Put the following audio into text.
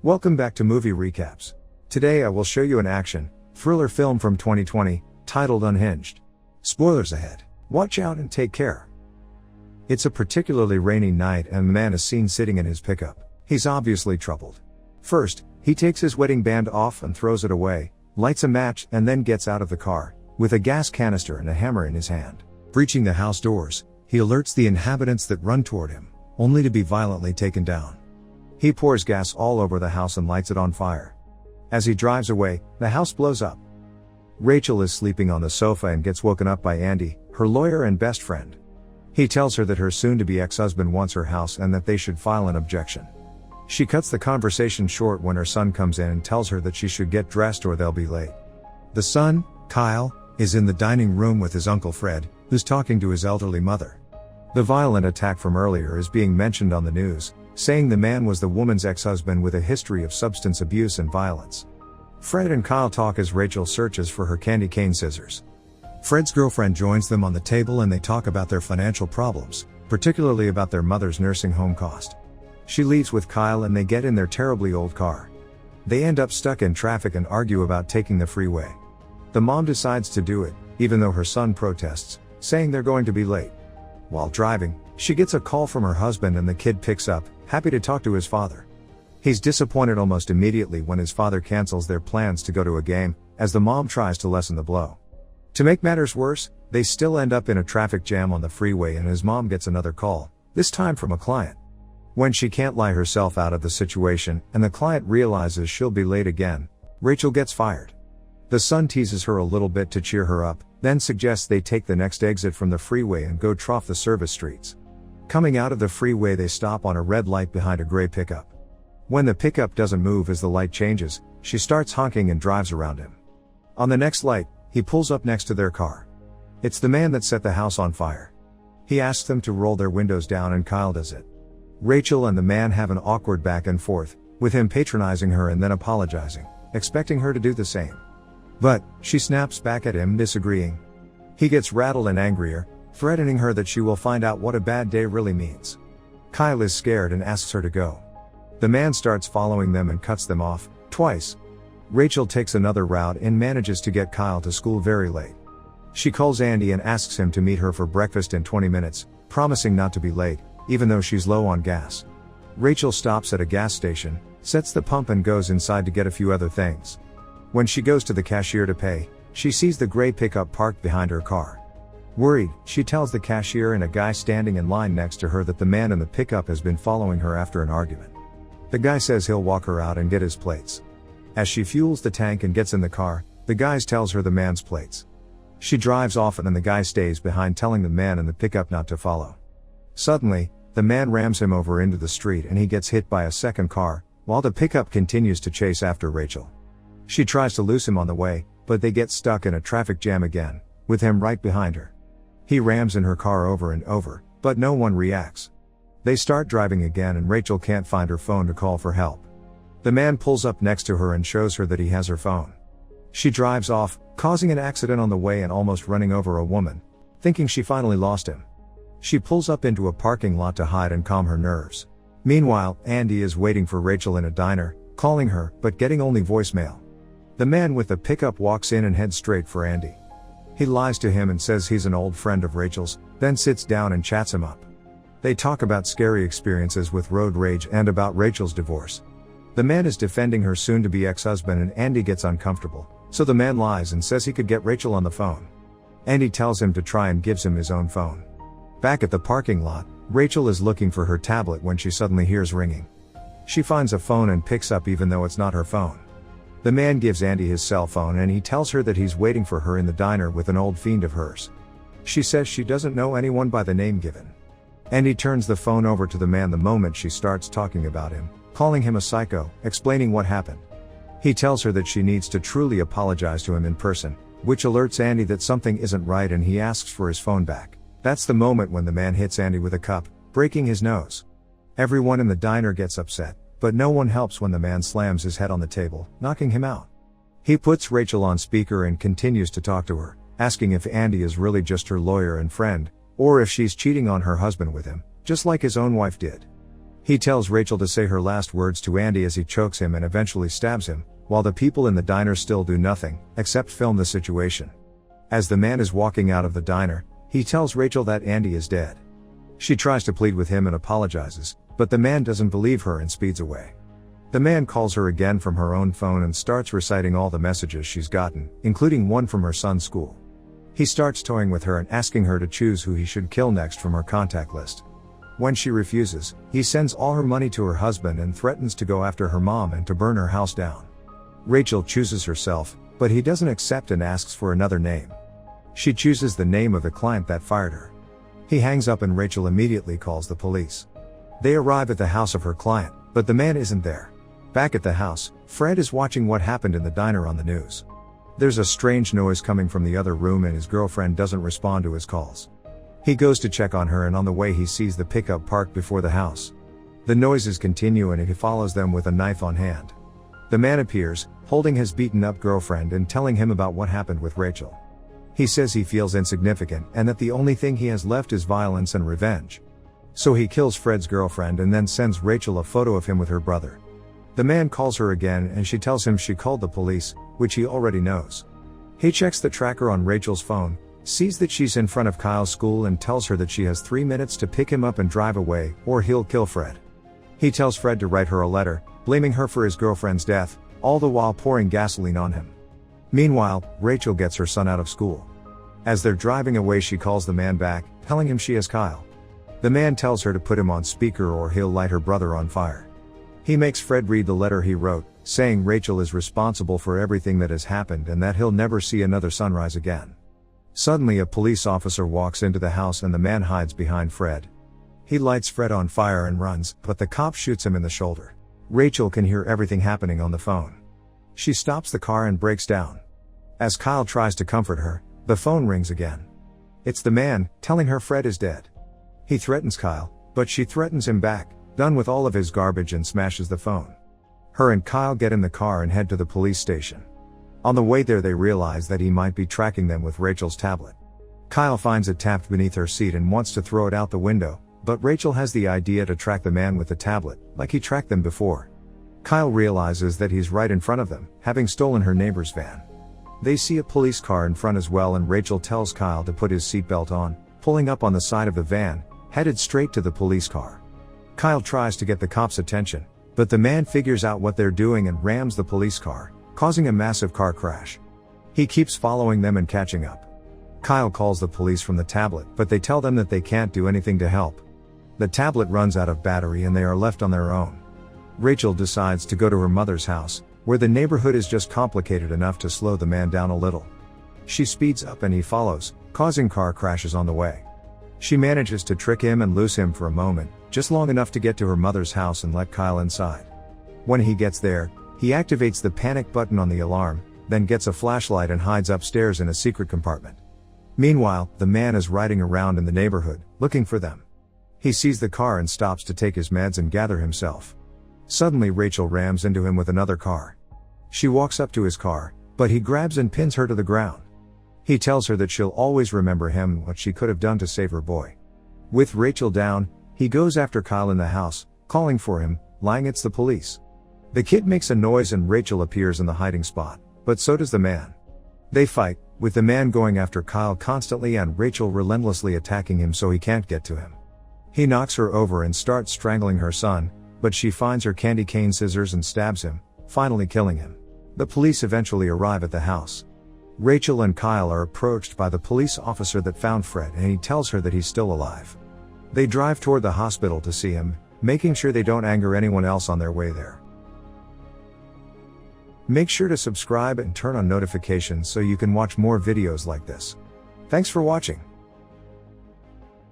Welcome back to Movie Recaps. Today I will show you an action, thriller film from 2020, titled Unhinged. Spoilers ahead. Watch out and take care. It's a particularly rainy night and a man is seen sitting in his pickup. He's obviously troubled. First, he takes his wedding band off and throws it away, lights a match and then gets out of the car, with a gas canister and a hammer in his hand. Breaching the house doors, he alerts the inhabitants that run toward him, only to be violently taken down. He pours gas all over the house and lights it on fire. As he drives away, the house blows up. Rachel is sleeping on the sofa and gets woken up by Andy, her lawyer and best friend. He tells her that her soon-to-be ex-husband wants her house and that they should file an objection. She cuts the conversation short when her son comes in and tells her that she should get dressed or they'll be late. The son, Kyle, is in the dining room with his uncle Fred, who's talking to his elderly mother. The violent attack from earlier is being mentioned on the news, saying the man was the woman's ex-husband with a history of substance abuse and violence. Fred and Kyle talk as Rachel searches for her candy cane scissors. Fred's girlfriend joins them on the table and they talk about their financial problems, particularly about their mother's nursing home cost. She leaves with Kyle and they get in their terribly old car. They end up stuck in traffic and argue about taking the freeway. The mom decides to do it, even though her son protests, saying they're going to be late. While driving, she gets a call from her husband and the kid picks up, happy to talk to his father. He's disappointed almost immediately when his father cancels their plans to go to a game, as the mom tries to lessen the blow. To make matters worse, they still end up in a traffic jam on the freeway and his mom gets another call, this time from a client. When she can't lie herself out of the situation and the client realizes she'll be late again, Rachel gets fired. The son teases her a little bit to cheer her up, then suggests they take the next exit from the freeway and go trough the service streets. Coming out of the freeway they stop on a red light behind a gray pickup. When the pickup doesn't move as the light changes, she starts honking and drives around him. On the next light, he pulls up next to their car. It's the man that set the house on fire. He asks them to roll their windows down and Kyle does it. Rachel and the man have an awkward back and forth, with him patronizing her and then apologizing, expecting her to do the same. But, she snaps back at him, disagreeing. He gets rattled and angrier, threatening her that she will find out what a bad day really means. Kyle is scared and asks her to go. The man starts following them and cuts them off, twice. Rachel takes another route and manages to get Kyle to school very late. She calls Andy and asks him to meet her for breakfast in 20 minutes, promising not to be late, even though she's low on gas. Rachel stops at a gas station, sets the pump and goes inside to get a few other things. When she goes to the cashier to pay, she sees the gray pickup parked behind her car. Worried, she tells the cashier and a guy standing in line next to her that the man in the pickup has been following her after an argument. The guy says he'll walk her out and get his plates. As she fuels the tank and gets in the car, the guy tells her the man's plates. She drives off and the guy stays behind telling the man in the pickup not to follow. Suddenly, the man rams him over into the street and he gets hit by a second car, while the pickup continues to chase after Rachel. She tries to loose him on the way, but they get stuck in a traffic jam again, with him right behind her. He rams in her car over and over, but no one reacts. They start driving again and Rachel can't find her phone to call for help. The man pulls up next to her and shows her that he has her phone. She drives off, causing an accident on the way and almost running over a woman, thinking she finally lost him. She pulls up into a parking lot to hide and calm her nerves. Meanwhile, Andy is waiting for Rachel in a diner, calling her, but getting only voicemail. The man with the pickup walks in and heads straight for Andy. He lies to him and says he's an old friend of Rachel's, then sits down and chats him up. They talk about scary experiences with road rage and about Rachel's divorce. The man is defending her soon-to-be ex-husband and Andy gets uncomfortable, so the man lies and says he could get Rachel on the phone. Andy tells him to try and gives him his own phone. Back at the parking lot, Rachel is looking for her tablet when she suddenly hears ringing. She finds a phone and picks up even though it's not her phone. The man gives Andy his cell phone and he tells her that he's waiting for her in the diner with an old fiend of hers. She says she doesn't know anyone by the name given. Andy turns the phone over to the man the moment she starts talking about him, calling him a psycho, explaining what happened. He tells her that she needs to truly apologize to him in person, which alerts Andy that something isn't right and he asks for his phone back. That's the moment when the man hits Andy with a cup, breaking his nose. Everyone in the diner gets upset, but no one helps when the man slams his head on the table, knocking him out. He puts Rachel on speaker and continues to talk to her, asking if Andy is really just her lawyer and friend, or if she's cheating on her husband with him, just like his own wife did. He tells Rachel to say her last words to Andy as he chokes him and eventually stabs him, while the people in the diner still do nothing, except film the situation. As the man is walking out of the diner, he tells Rachel that Andy is dead. She tries to plead with him and apologizes, but the man doesn't believe her and speeds away. The man calls her again from her own phone and starts reciting all the messages she's gotten, including one from her son's school. He starts toying with her and asking her to choose who he should kill next from her contact list. When she refuses, he sends all her money to her husband and threatens to go after her mom and to burn her house down. Rachel chooses herself, but he doesn't accept and asks for another name. She chooses the name of the client that fired her. He hangs up and Rachel immediately calls the police. They arrive at the house of her client, but the man isn't there. Back at the house, Fred is watching what happened in the diner on the news. There's a strange noise coming from the other room and his girlfriend doesn't respond to his calls. He goes to check on her and on the way he sees the pickup parked before the house. The noises continue and he follows them with a knife on hand. The man appears, holding his beaten up girlfriend and telling him about what happened with Rachel. He says he feels insignificant and that the only thing he has left is violence and revenge. So he kills Fred's girlfriend and then sends Rachel a photo of him with her brother. The man calls her again and she tells him she called the police, which he already knows. He checks the tracker on Rachel's phone, sees that she's in front of Kyle's school and tells her that she has 3 minutes to pick him up and drive away, or he'll kill Fred. He tells Fred to write her a letter, blaming her for his girlfriend's death, all the while pouring gasoline on him. Meanwhile, Rachel gets her son out of school. As they're driving away she calls the man back, telling him she has Kyle. The man tells her to put him on speaker or he'll light her brother on fire. He makes Fred read the letter he wrote, saying Rachel is responsible for everything that has happened and that he'll never see another sunrise again. Suddenly a police officer walks into the house and the man hides behind Fred. He lights Fred on fire and runs, but the cop shoots him in the shoulder. Rachel can hear everything happening on the phone. She stops the car and breaks down. As Kyle tries to comfort her, the phone rings again. It's the man, telling her Fred is dead. He threatens Kyle, but she threatens him back, done with all of his garbage, and smashes the phone. Her and Kyle get in the car and head to the police station. On the way there they realize that he might be tracking them with Rachel's tablet. Kyle finds it tapped beneath her seat and wants to throw it out the window, but Rachel has the idea to track the man with the tablet, like he tracked them before. Kyle realizes that he's right in front of them, having stolen her neighbor's van. They see a police car in front as well and Rachel tells Kyle to put his seatbelt on, pulling up on the side of the van, headed straight to the police car. Kyle tries to get the cops' attention, but the man figures out what they're doing and rams the police car, causing a massive car crash. He keeps following them and catching up. Kyle calls the police from the tablet, but they tell them that they can't do anything to help. The tablet runs out of battery and they are left on their own. Rachel decides to go to her mother's house, where the neighborhood is just complicated enough to slow the man down a little. She speeds up and he follows, causing car crashes on the way. She manages to trick him and lose him for a moment, just long enough to get to her mother's house and let Kyle inside. When he gets there, he activates the panic button on the alarm, then gets a flashlight and hides upstairs in a secret compartment. Meanwhile, the man is riding around in the neighborhood, looking for them. He sees the car and stops to take his meds and gather himself. Suddenly Rachel rams into him with another car. She walks up to his car, but he grabs and pins her to the ground. He tells her that she'll always remember him and what she could have done to save her boy. With Rachel down, he goes after Kyle in the house, calling for him, lying it's the police. The kid makes a noise and Rachel appears in the hiding spot, but so does the man. They fight, with the man going after Kyle constantly and Rachel relentlessly attacking him so he can't get to him. He knocks her over and starts strangling her son, but she finds her candy cane scissors and stabs him, finally killing him. The police eventually arrive at the house. Rachel and Kyle are approached by the police officer that found Fred and he tells her that he's still alive. They drive toward the hospital to see him, making sure they don't anger anyone else on their way there. Make sure to subscribe and turn on notifications so you can watch more videos like this. Thanks for watching.